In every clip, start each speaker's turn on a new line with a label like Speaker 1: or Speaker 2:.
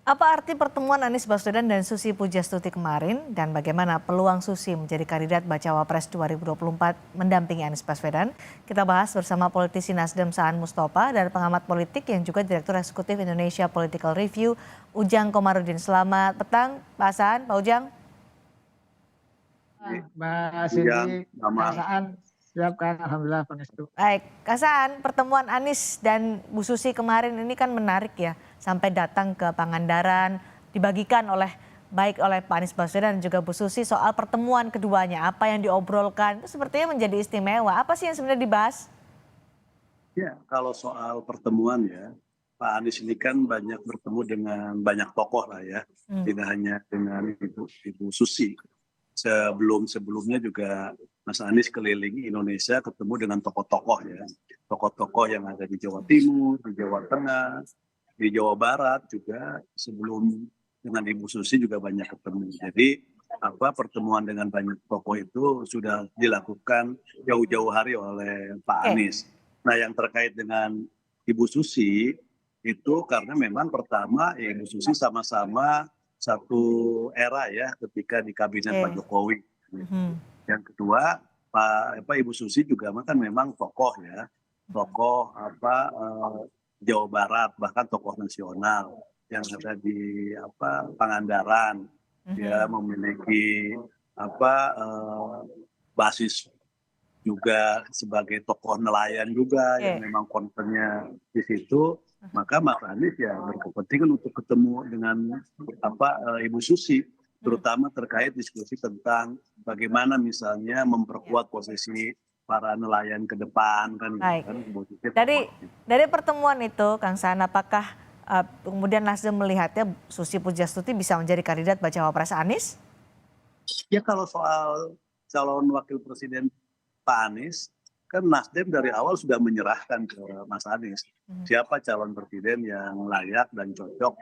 Speaker 1: Apa arti pertemuan Anies Baswedan dan Susi Pujastuti kemarin dan bagaimana peluang Susi menjadi kandidat Bacawa Pres 2024 mendampingi Anies Baswedan? Kita bahas bersama politisi Nasdem Saan Mustafa dan pengamat politik yang juga Direktur Eksekutif Indonesia Political Review, Ujang Komarudin. Selamat petang, Pak Saan, Pak Ujang.
Speaker 2: Mbak
Speaker 3: Yang
Speaker 2: Cindy, Kak
Speaker 3: sama
Speaker 2: Saan, siap kan? Alhamdulillah Pangestu.
Speaker 1: Baik, Kak Saan, pertemuan Anies dan Bu Susi kemarin ini kan menarik ya, sampai datang ke Pangandaran, dibagikan baik oleh Pak Anies Baswedan dan juga Bu Susi soal pertemuan keduanya, apa yang diobrolkan, itu sepertinya menjadi istimewa. Apa sih yang sebenarnya dibahas?
Speaker 3: ya, kalau soal pertemuan ya, Pak Anies ini kan banyak bertemu dengan banyak tokoh lah ya,
Speaker 1: Hmm.
Speaker 3: tidak hanya dengan Ibu Susi. Sebelumnya juga Mas Anies keliling Indonesia ketemu dengan tokoh-tokoh ya, tokoh-tokoh yang ada di Jawa Timur, di Jawa Tengah, di Jawa Barat juga sebelum dengan Ibu Susi juga banyak ketemu. Jadi pertemuan dengan banyak tokoh itu sudah dilakukan jauh-jauh hari oleh Pak
Speaker 1: Oke,
Speaker 3: Anies. Nah, yang terkait dengan Ibu Susi itu karena memang pertama ya, Ibu Susi sama-sama satu era ya ketika di kabinet Pak
Speaker 1: oke.
Speaker 3: Jokowi.
Speaker 1: Mhm.
Speaker 3: Yang kedua, Ibu Susi juga kan memang tokoh ya, tokoh Jawa Barat bahkan tokoh nasional yang ada di Pangandaran. Dia
Speaker 1: Mhm.
Speaker 3: memiliki basis juga sebagai tokoh nelayan juga yang
Speaker 1: Oke.
Speaker 3: memang kontennya di situ, maka Mas Anies ya berkepentingan untuk ketemu dengan Ibu Susi,
Speaker 1: Mhm.
Speaker 3: terutama terkait diskusi tentang bagaimana misalnya
Speaker 1: Ya.
Speaker 3: memperkuat posisi para nelayan ke depan kan gitu
Speaker 1: Baik.
Speaker 3: kan. Ibu Susi tokoh.
Speaker 1: Dari pertemuan itu, Kang Saan, apakah kemudian Nasdem melihatnya Susi Pujastuti bisa menjadi kandidat bacawa pres Anies?
Speaker 3: Ya kalau soal calon wakil presiden Pak Anies, kan Nasdem dari awal sudah menyerahkan ke Mas Anies
Speaker 1: Mhm.
Speaker 3: siapa calon presiden yang layak dan cocok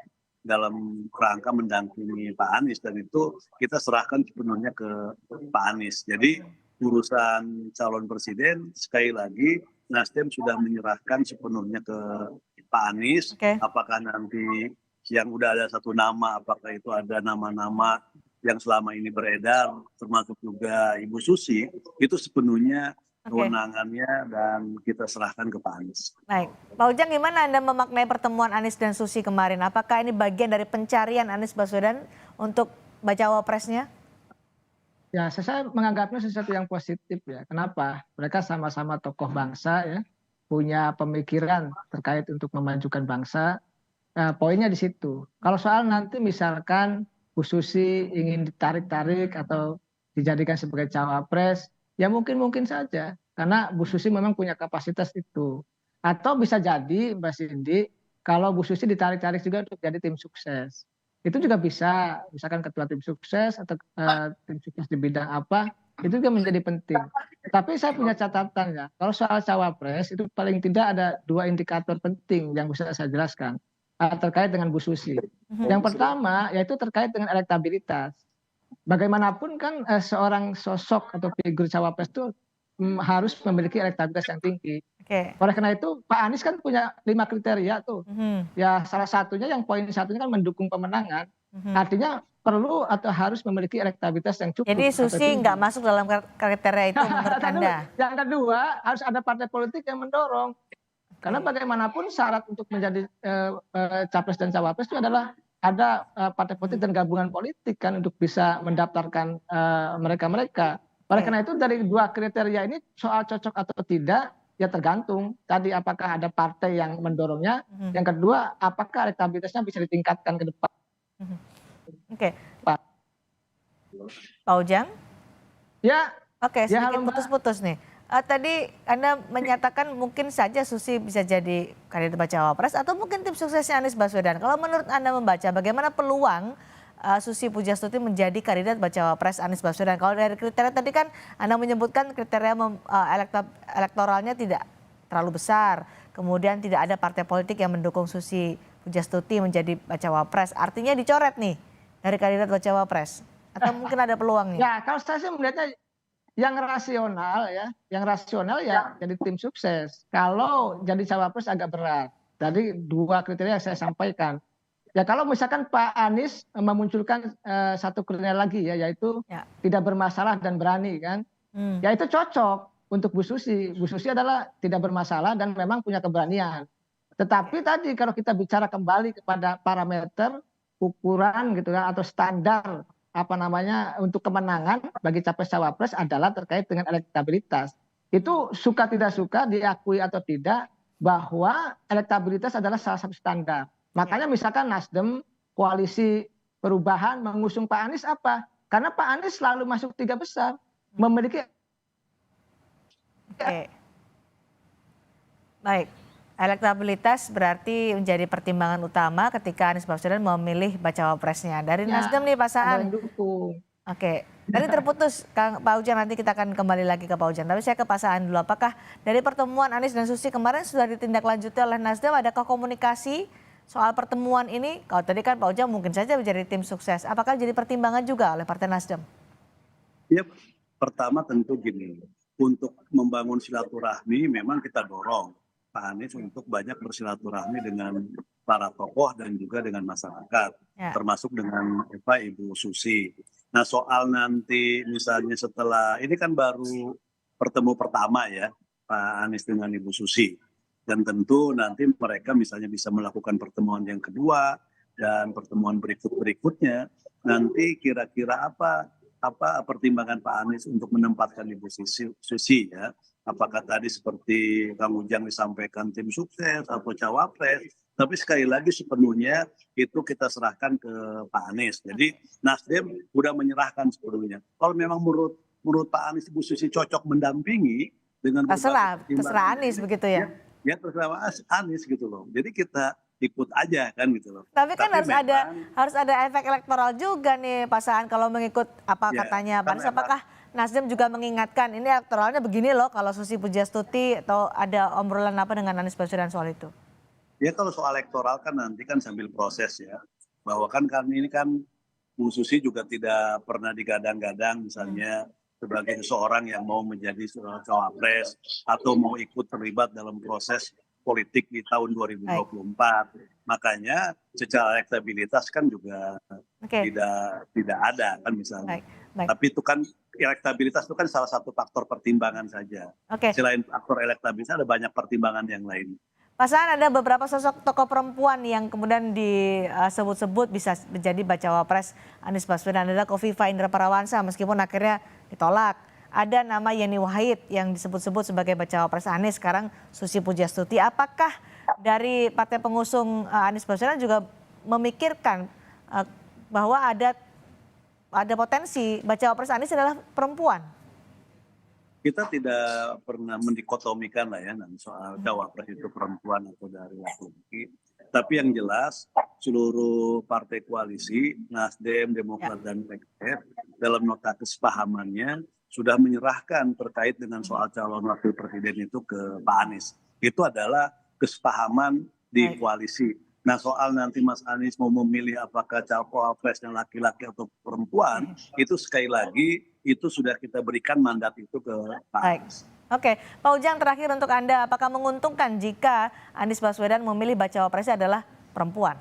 Speaker 3: dalam rangka mendampingi Pak Anies, dan itu kita serahkan sepenuhnya ke Pak Anies. Jadi urusan calon presiden sekali lagi Nasdem sudah menyerahkan sepenuhnya ke Pak Anies.
Speaker 1: Oke.
Speaker 3: Apakah nanti yang udah ada satu nama, apakah itu ada nama-nama yang selama ini beredar, termasuk juga Ibu Susi, itu sepenuhnya
Speaker 1: Oke.
Speaker 3: kewenangannya dan kita serahkan ke Pak Anies.
Speaker 1: Baik, Pak Ujang, gimana Anda memaknai pertemuan Anies dan Susi kemarin? Apakah ini bagian dari pencarian Anies Baswedan untuk bacawa presnya?
Speaker 2: Ya, saya menganggapnya sesuatu yang positif ya. Kenapa? Mereka sama-sama tokoh bangsa ya, punya pemikiran terkait untuk memajukan bangsa. Nah, poinnya di situ. Kalau soal nanti misalkan Bu Susi ingin ditarik-tarik atau dijadikan sebagai cawapres, ya mungkin-mungkin saja. Karena Bu Susi memang punya kapasitas itu. Atau bisa jadi, Mbak Cindy, kalau Bu Susi ditarik-tarik juga untuk jadi tim sukses. Itu juga bisa, misalkan ketua tim sukses atau tim sukses di bidang apa, itu juga menjadi penting. Tapi saya punya catatan ya, kalau soal cawapres itu paling tidak ada dua indikator penting yang bisa saya jelaskan terkait dengan Bu Susi. Yang pertama yaitu terkait dengan elektabilitas. Bagaimanapun kan seorang sosok atau figur cawapres itu harus memiliki elektabilitas yang tinggi.
Speaker 1: Oke.
Speaker 2: Oleh karena itu Pak Anies kan punya 5 kriteria tuh.
Speaker 1: Mhm.
Speaker 2: Ya salah satunya yang poin satunya kan mendukung pemenangan.
Speaker 1: Mhm.
Speaker 2: Artinya perlu atau harus memiliki elektabilitas yang
Speaker 1: Jadi
Speaker 2: cukup atau
Speaker 1: Susi nggak
Speaker 2: tinggi.
Speaker 1: masuk dalam kriteria itu menurut Anda?
Speaker 2: Yang kedua harus ada partai politik yang mendorong. Karena
Speaker 1: Oke.
Speaker 2: bagaimanapun syarat untuk menjadi capres dan cawapres itu adalah ada partai politik
Speaker 1: Mhm.
Speaker 2: dan gabungan politik kan untuk bisa mendaftarkan mereka-mereka. Oleh
Speaker 1: Oke.
Speaker 2: karena itu dari dua kriteria ini soal cocok atau tidak ya tergantung tadi apakah ada partai yang mendorongnya.
Speaker 1: Mhm.
Speaker 2: Yang kedua apakah elektabilitasnya bisa ditingkatkan ke depan.
Speaker 1: Mhm. Oke, Pak Ujang.
Speaker 2: Ya,
Speaker 1: Oke,
Speaker 2: ya
Speaker 1: sedikit
Speaker 2: halo Mbak.
Speaker 1: putus-putus nih. Tadi Anda menyatakan mungkin saja Susi bisa jadi kandidat bacawa pres atau mungkin tim suksesnya Anies Baswedan. Kalau menurut Anda membaca, bagaimana peluang Susi Pujastuti menjadi kandidat bacawa pres Anies Baswedan? Kalau dari kriteria tadi kan Anda menyebutkan kriteria elektoralnya tidak terlalu besar, kemudian tidak ada partai politik yang mendukung Susi Pujastuti menjadi bacawa pres. Artinya dicoret nih dari kandidat bacawa pres. Atau mungkin ada peluang nih?
Speaker 2: Ya kalau saya sih melihatnya yang rasional ya jadi tim sukses. Kalau jadi cawapres agak berat. Tadi dua kriteria yang saya sampaikan. Ya kalau misalkan Pak Anies memunculkan satu kriteria lagi ya, yaitu
Speaker 1: Ya.
Speaker 2: tidak bermasalah dan berani kan,
Speaker 1: Hmm.
Speaker 2: ya itu cocok untuk Bu Susi. Bu Susi adalah tidak bermasalah dan memang punya keberanian. Tetapi tadi kalau kita bicara kembali kepada parameter ukuran gitu kan atau standar apa namanya untuk kemenangan bagi capres cawapres adalah terkait dengan elektabilitas. Itu suka tidak suka diakui atau tidak bahwa elektabilitas adalah salah satu standar. Makanya misalkan Nasdem koalisi perubahan mengusung Pak Anies apa? Karena Pak Anies selalu masuk 3 besar, memiliki.
Speaker 1: Oke. Baik. Elektabilitas berarti menjadi pertimbangan utama ketika Anies Baswedan memilih bacawa presnya. Dari Nasdem nih Pak Saan.
Speaker 2: Ada yang dukung.
Speaker 1: Oke, tadi terputus Pak Ujang, nanti kita akan kembali lagi ke Pak Ujang. Tapi saya ke Pak Saan dulu. Apakah dari pertemuan Anies dan Susi kemarin sudah ditindaklanjuti oleh Nasdem? Adakah komunikasi soal pertemuan ini? Kalau tadi kan Pak Ujang mungkin saja menjadi tim sukses. Apakah jadi pertimbangan juga oleh Partai Nasdem?
Speaker 3: Ya, pertama tentu gini, untuk membangun silaturahmi memang kita dorong Pak Anies untuk banyak bersilaturahmi dengan para tokoh dan juga dengan masyarakat, termasuk dengan Ibu Susi. Nah soal nanti misalnya setelah, ini kan baru pertemu pertama ya Pak Anies dengan Ibu Susi. Dan tentu nanti mereka misalnya bisa melakukan pertemuan yang kedua dan pertemuan berikutnya. Nanti kira-kira apa pertimbangan Pak Anies untuk menempatkan Ibu Susi ya. Apakah tadi seperti Kang Ujang disampaikan tim sukses atau cawapres. Tapi sekali lagi sepenuhnya itu kita serahkan ke Pak Anies. Jadi Nasdem sudah menyerahkan sepenuhnya. Kalau memang menurut Pak Anies Ibu Susi cocok mendampingi dengan
Speaker 1: terserah Anies begitu ya?
Speaker 3: Ya terserah Anies gitu loh. Jadi kita ikut aja kan gitu loh.
Speaker 1: Tapi kan harus ada efek elektoral juga nih Pak Saan kalau mengikut apa katanya Pak Anies. Apakah Nasdem juga mengingatkan ini elektoralnya begini loh kalau Susi Pujiastuti, atau ada obrolan apa dengan Anies Baswedan soal itu?
Speaker 3: Ya kalau soal elektoral kan nanti kan sambil proses ya. Bahwa kan ini kan Bu Susi juga tidak pernah digadang-gadang misalnya sebagai seseorang yang mau menjadi cawapres atau mau ikut terlibat dalam proses politik di tahun 2024. Makanya secara elektabilitas kan juga tidak ada kan misalnya. Tapi itu kan elektabilitas itu kan salah satu faktor pertimbangan saja. Selain faktor elektabilitas ada banyak pertimbangan yang lain.
Speaker 1: Pak Saan, ada beberapa sosok tokoh perempuan yang kemudian disebut-sebut bisa menjadi bacawa pres Anies Baswedan. Ada Kofifa Indar Parawansa meskipun akhirnya ditolak. Ada nama Yeni Wahid yang disebut-sebut sebagai bacawa pres Anies, sekarang Susi Pujiastuti. Apakah dari partai pengusung Anies Baswedan juga memikirkan bahwa ada potensi bacawa pres Anies adalah perempuan?
Speaker 3: Kita tidak pernah mendikotomikan lah ya soal cawapres itu perempuan atau dari laki-laki. Tapi yang jelas seluruh partai koalisi, Nasdem, Demokrat, dan PKS dalam nota kesepahamannya sudah menyerahkan terkait dengan soal calon wakil presiden itu ke Pak Anies. Itu adalah kesepahaman di koalisi. Nah soal nanti Mas Anies mau memilih apakah cawapresnya laki-laki atau perempuan, itu sekali lagi itu sudah kita berikan mandat itu ke Pak Anies.
Speaker 1: Oke, Pak Ujang, terakhir untuk Anda, apakah menguntungkan jika Anies Baswedan memilih bacawa presnya adalah perempuan?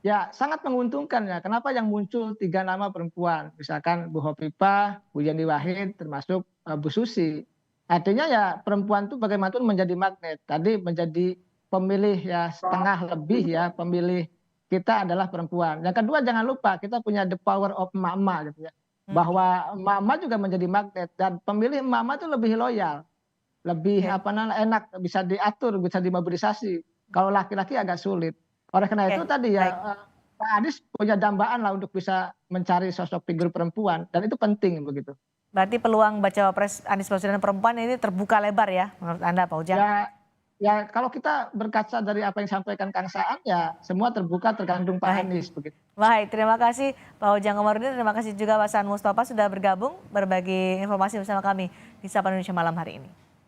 Speaker 2: Ya sangat menguntungkan ya. Kenapa yang muncul 3 nama perempuan? Misalkan Bu Hovifah, Bu Yeni Wahid, termasuk Bu Susi. Artinya ya perempuan itu bagaimanapun menjadi magnet. Tadi menjadi pemilih ya setengah lebih ya pemilih kita adalah perempuan. Yang kedua jangan lupa kita punya the power of emak-emak gitu ya. Bahwa emak-emak juga menjadi magnet dan pemilih emak-emak itu lebih loyal. Lebih enak, bisa diatur, bisa dimobilisasi. Kalau laki-laki agak sulit. Oleh karena itu tadi ya Pak Anies punya dambaan lah untuk bisa mencari sosok figur perempuan dan itu penting begitu.
Speaker 1: Berarti peluang bacawa pres Anies Baswedan perempuan ini terbuka lebar ya menurut Anda Pak Ujang?
Speaker 2: Ya kalau kita berkaca dari apa yang disampaikan Kang Saan ya semua terbuka tergantung Pak Anies begitu.
Speaker 1: Baik, terima kasih Pak Ujang Komarudin, terima kasih juga Pak Saan Mustafa sudah bergabung berbagi informasi bersama kami di Sapa Indonesia malam hari ini.